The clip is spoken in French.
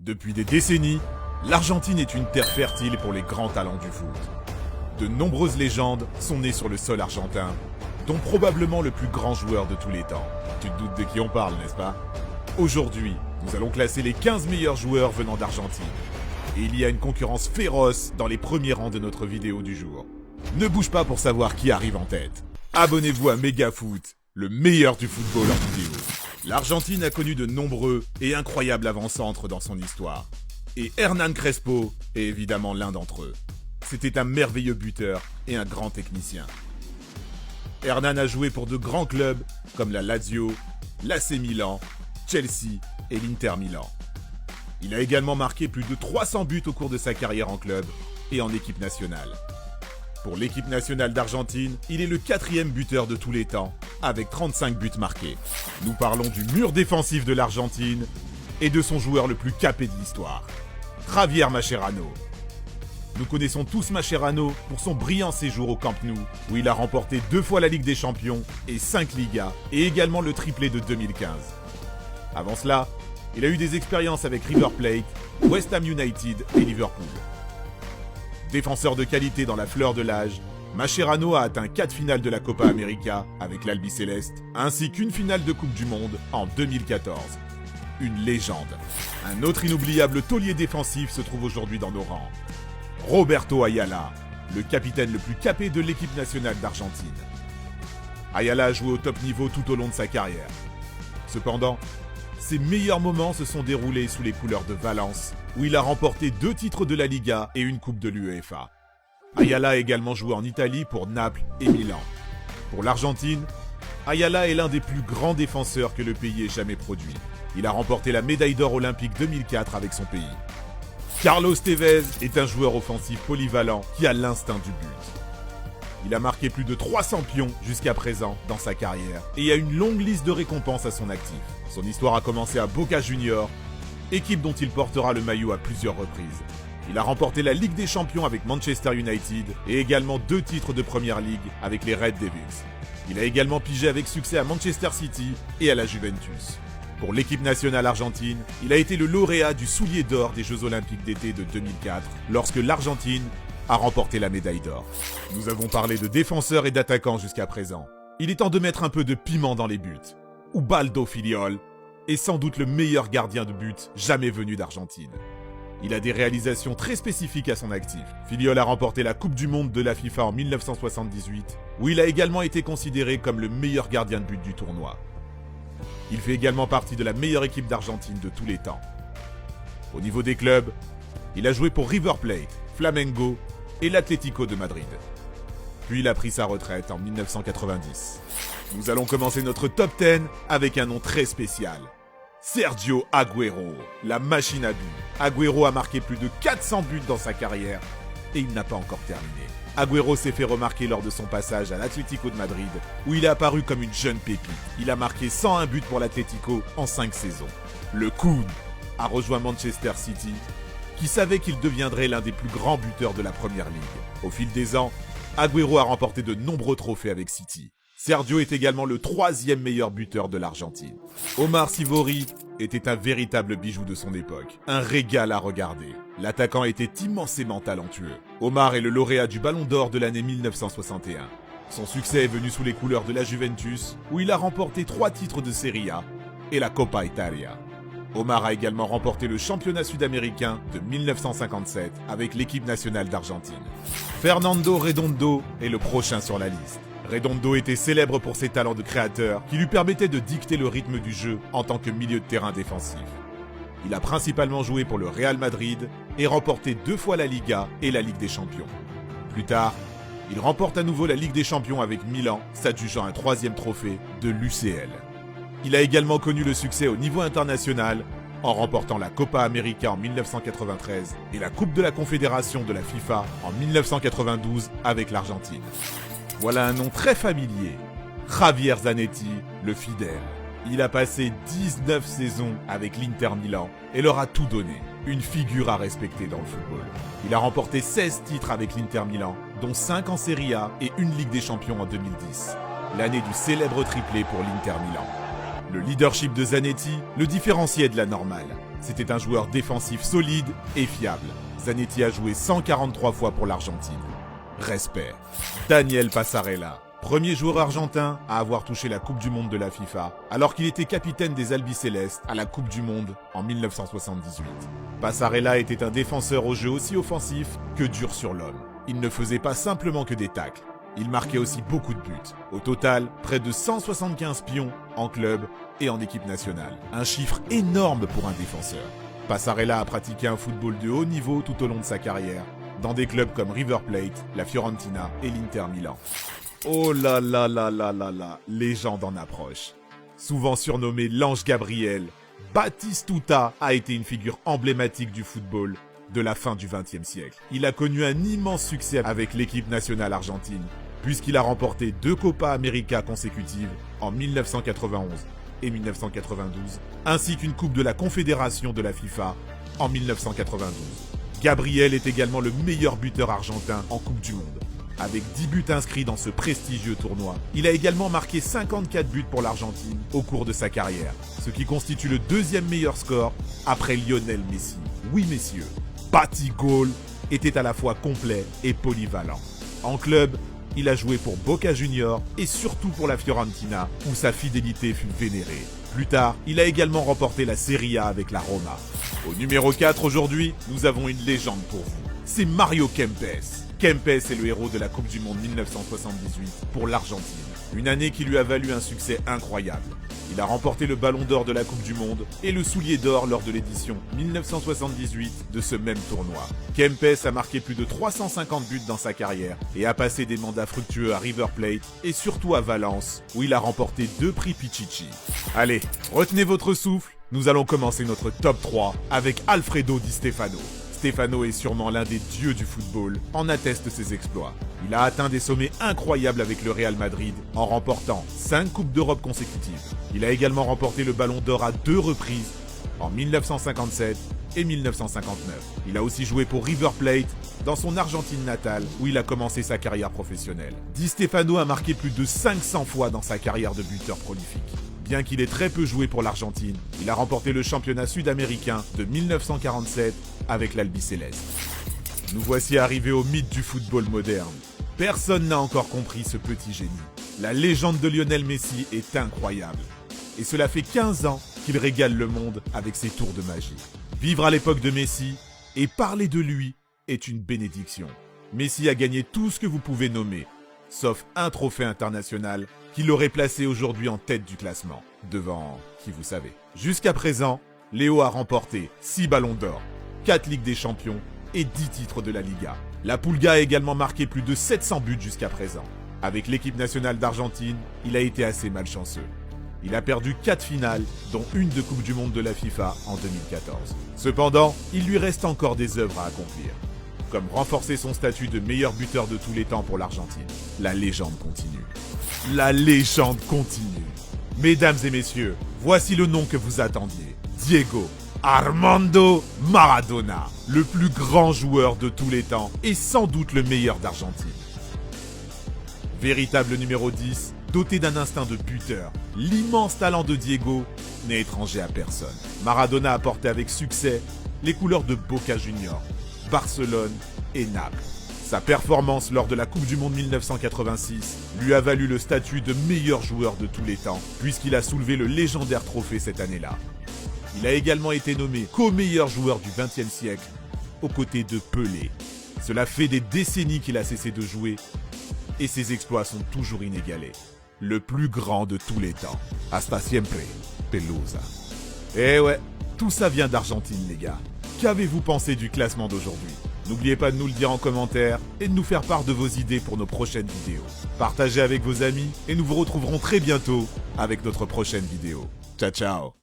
Depuis des décennies, l'Argentine est une terre fertile pour les grands talents du foot. De nombreuses légendes sont nées sur le sol argentin, dont probablement le plus grand joueur de tous les temps. Tu te doutes de qui on parle, n'est-ce pas? Aujourd'hui, nous allons classer les 15 meilleurs joueurs venant d'Argentine. Et il y a une concurrence féroce dans les premiers rangs de notre vidéo du jour. Ne bouge pas pour savoir qui arrive en tête. Abonnez-vous à Megafoot, le meilleur du football en vidéo. L'Argentine a connu de nombreux et incroyables avant-centres dans son histoire. Et Hernán Crespo est évidemment l'un d'entre eux. C'était un merveilleux buteur et un grand technicien. Hernán a joué pour de grands clubs comme la Lazio, l'AC Milan, Chelsea et l'Inter Milan. Il a également marqué plus de 300 buts au cours de sa carrière en club et en équipe nationale. Pour l'équipe nationale d'Argentine, il est le 4e buteur de tous les temps, avec 35 buts marqués. Nous parlons du mur défensif de l'Argentine et de son joueur le plus capé de l'histoire, Javier Mascherano. Nous connaissons tous Mascherano pour son brillant séjour au Camp Nou, où il a remporté 2 fois la Ligue des Champions et 5 Ligas, et également le triplé de 2015. Avant cela, il a eu des expériences avec River Plate, West Ham United et Liverpool. Défenseur de qualité dans la fleur de l'âge, Mascherano a atteint 4 finales de la Copa América avec l'Albiceleste, ainsi qu'une finale de Coupe du Monde en 2014. Une légende. Un autre inoubliable taulier défensif se trouve aujourd'hui dans nos rangs. Roberto Ayala, le capitaine le plus capé de l'équipe nationale d'Argentine. Ayala a joué au top niveau tout au long de sa carrière. Cependant, ses meilleurs moments se sont déroulés sous les couleurs de Valence, où il a remporté 2 titres de la Liga et une coupe de l'UEFA. Ayala a également joué en Italie pour Naples et Milan. Pour l'Argentine, Ayala est l'un des plus grands défenseurs que le pays ait jamais produit. Il a remporté la médaille d'or olympique 2004 avec son pays. Carlos Tevez est un joueur offensif polyvalent qui a l'instinct du but. Il a marqué plus de 300 pions jusqu'à présent dans sa carrière et a une longue liste de récompenses à son actif. Son histoire a commencé à Boca Juniors, équipe dont il portera le maillot à plusieurs reprises. Il a remporté la Ligue des Champions avec Manchester United et également 2 titres de Première Ligue avec les Red Devils. Il a également pigé avec succès à Manchester City et à la Juventus. Pour l'équipe nationale argentine, il a été le lauréat du soulier d'or des Jeux Olympiques d'été de 2004 lorsque l'Argentine a remporté la médaille d'or. Nous avons parlé de défenseurs et d'attaquants jusqu'à présent. Il est temps de mettre un peu de piment dans les buts. Ubaldo Filiol est sans doute le meilleur gardien de but jamais venu d'Argentine. Il a des réalisations très spécifiques à son actif. Filiol a remporté la Coupe du Monde de la FIFA en 1978, où il a également été considéré comme le meilleur gardien de but du tournoi. Il fait également partie de la meilleure équipe d'Argentine de tous les temps. Au niveau des clubs, il a joué pour River Plate, Flamengo et l'Atlético de Madrid. Puis il a pris sa retraite en 1990. Nous allons commencer notre top 10 avec un nom très spécial. Sergio Agüero, la machine à but. Agüero a marqué plus de 400 buts dans sa carrière et il n'a pas encore terminé. Agüero s'est fait remarquer lors de son passage à l'Atlético de Madrid, où il est apparu comme une jeune pépite. Il a marqué 101 buts pour l'Atlético en 5 saisons. Le Kun a rejoint Manchester City, qui savait qu'il deviendrait l'un des plus grands buteurs de la Première Ligue. Au fil des ans, Agüero a remporté de nombreux trophées avec City. Sergio est également le 3e meilleur buteur de l'Argentine. Omar Sivori était un véritable bijou de son époque, un régal à regarder. L'attaquant était immensément talentueux. Omar est le lauréat du Ballon d'Or de l'année 1961. Son succès est venu sous les couleurs de la Juventus, où il a remporté 3 titres de Serie A et la Copa Italia. Omar a également remporté le championnat sud-américain de 1957 avec l'équipe nationale d'Argentine. Fernando Redondo est le prochain sur la liste. Redondo était célèbre pour ses talents de créateur qui lui permettaient de dicter le rythme du jeu en tant que milieu de terrain défensif. Il a principalement joué pour le Real Madrid et remporté 2 fois la Liga et la Ligue des Champions. Plus tard, il remporte à nouveau la Ligue des Champions avec Milan, s'adjugeant un 3e trophée de l'UCL. Il a également connu le succès au niveau international en remportant la Copa América en 1993 et la Coupe de la Confédération de la FIFA en 1992 avec l'Argentine. Voilà un nom très familier, Javier Zanetti, le fidèle. Il a passé 19 saisons avec l'Inter Milan et leur a tout donné. Une figure à respecter dans le football. Il a remporté 16 titres avec l'Inter Milan, dont 5 en Serie A et une Ligue des Champions en 2010. L'année du célèbre triplé pour l'Inter Milan. Le leadership de Zanetti le différenciait de la normale. C'était un joueur défensif solide et fiable. Zanetti a joué 143 fois pour l'Argentine. Respect. Daniel Passarella, premier joueur argentin à avoir touché la Coupe du Monde de la FIFA, alors qu'il était capitaine des Albicélestes à la Coupe du Monde en 1978. Passarella était un défenseur au jeu aussi offensif que dur sur l'homme. Il ne faisait pas simplement que des tacles. Il marquait aussi beaucoup de buts. Au total, près de 175 pions en club et en équipe nationale. Un chiffre énorme pour un défenseur. Passarella a pratiqué un football de haut niveau tout au long de sa carrière, dans des clubs comme River Plate, la Fiorentina et l'Inter Milan. Oh là là là là là là, légende en approche. Souvent surnommé l'ange Gabriel, Batistuta a été une figure emblématique du football de la fin du XXe siècle. Il a connu un immense succès avec l'équipe nationale argentine, puisqu'il a remporté 2 Copa América consécutives en 1991 et 1992, ainsi qu'une Coupe de la Confédération de la FIFA en 1992. Gabriel est également le meilleur buteur argentin en Coupe du Monde. Avec 10 buts inscrits dans ce prestigieux tournoi, il a également marqué 54 buts pour l'Argentine au cours de sa carrière, ce qui constitue le 2e meilleur score après Lionel Messi. Oui messieurs, Batigol était à la fois complet et polyvalent. En club, il a joué pour Boca Juniors et surtout pour la Fiorentina, où sa fidélité fut vénérée. Plus tard, il a également remporté la Serie A avec la Roma. Au numéro 4 aujourd'hui, nous avons une légende pour vous. C'est Mario Kempes. Kempes est le héros de la Coupe du Monde 1978 pour l'Argentine. Une année qui lui a valu un succès incroyable. Il a remporté le Ballon d'Or de la Coupe du Monde et le Soulier d'Or lors de l'édition 1978 de ce même tournoi. Kempes a marqué plus de 350 buts dans sa carrière et a passé des mandats fructueux à River Plate et surtout à Valence, où il a remporté 2 prix Pichichi. Allez, retenez votre souffle, nous allons commencer notre top 3 avec Alfredo Di Stefano. Stefano est sûrement l'un des dieux du football, en atteste ses exploits. Il a atteint des sommets incroyables avec le Real Madrid en remportant 5 Coupes d'Europe consécutives. Il a également remporté le Ballon d'Or à 2 reprises, en 1957 et 1959. Il a aussi joué pour River Plate dans son Argentine natale où il a commencé sa carrière professionnelle. Di Stefano a marqué plus de 500 fois dans sa carrière de buteur prolifique. Bien qu'il ait très peu joué pour l'Argentine, il a remporté le championnat sud-américain de 1947 avec l'Albicéleste. Nous voici arrivés au mythe du football moderne. Personne n'a encore compris ce petit génie. La légende de Lionel Messi est incroyable. Et cela fait 15 ans qu'il régale le monde avec ses tours de magie. Vivre à l'époque de Messi et parler de lui est une bénédiction. Messi a gagné tout ce que vous pouvez nommer, sauf un trophée international qui l'aurait placé aujourd'hui en tête du classement, devant qui vous savez. Jusqu'à présent, Léo a remporté 6 ballons d'or, 4 Ligues des Champions et 10 titres de la Liga. La Pulga a également marqué plus de 700 buts jusqu'à présent. Avec l'équipe nationale d'Argentine, il a été assez malchanceux. Il a perdu 4 finales, dont une de Coupe du Monde de la FIFA en 2014. Cependant, il lui reste encore des œuvres à accomplir, comme renforcer son statut de meilleur buteur de tous les temps pour l'Argentine. La légende continue. La légende continue. Mesdames et messieurs, voici le nom que vous attendiez. Diego Armando Maradona, le plus grand joueur de tous les temps et sans doute le meilleur d'Argentine. Véritable numéro 10, doté d'un instinct de buteur, l'immense talent de Diego n'est étranger à personne. Maradona a porté avec succès les couleurs de Boca Juniors, Barcelone et Naples. Sa performance lors de la Coupe du Monde 1986 lui a valu le statut de meilleur joueur de tous les temps, puisqu'il a soulevé le légendaire trophée cette année-là. Il a également été nommé co-meilleur joueur du XXe siècle, aux côtés de Pelé. Cela fait des décennies qu'il a cessé de jouer, et ses exploits sont toujours inégalés. Le plus grand de tous les temps. Hasta siempre, Pelusa. Eh ouais, tout ça vient d'Argentine, les gars. Qu'avez-vous pensé du classement d'aujourd'hui ? N'oubliez pas de nous le dire en commentaire et de nous faire part de vos idées pour nos prochaines vidéos. Partagez avec vos amis et nous vous retrouverons très bientôt avec notre prochaine vidéo. Ciao ciao.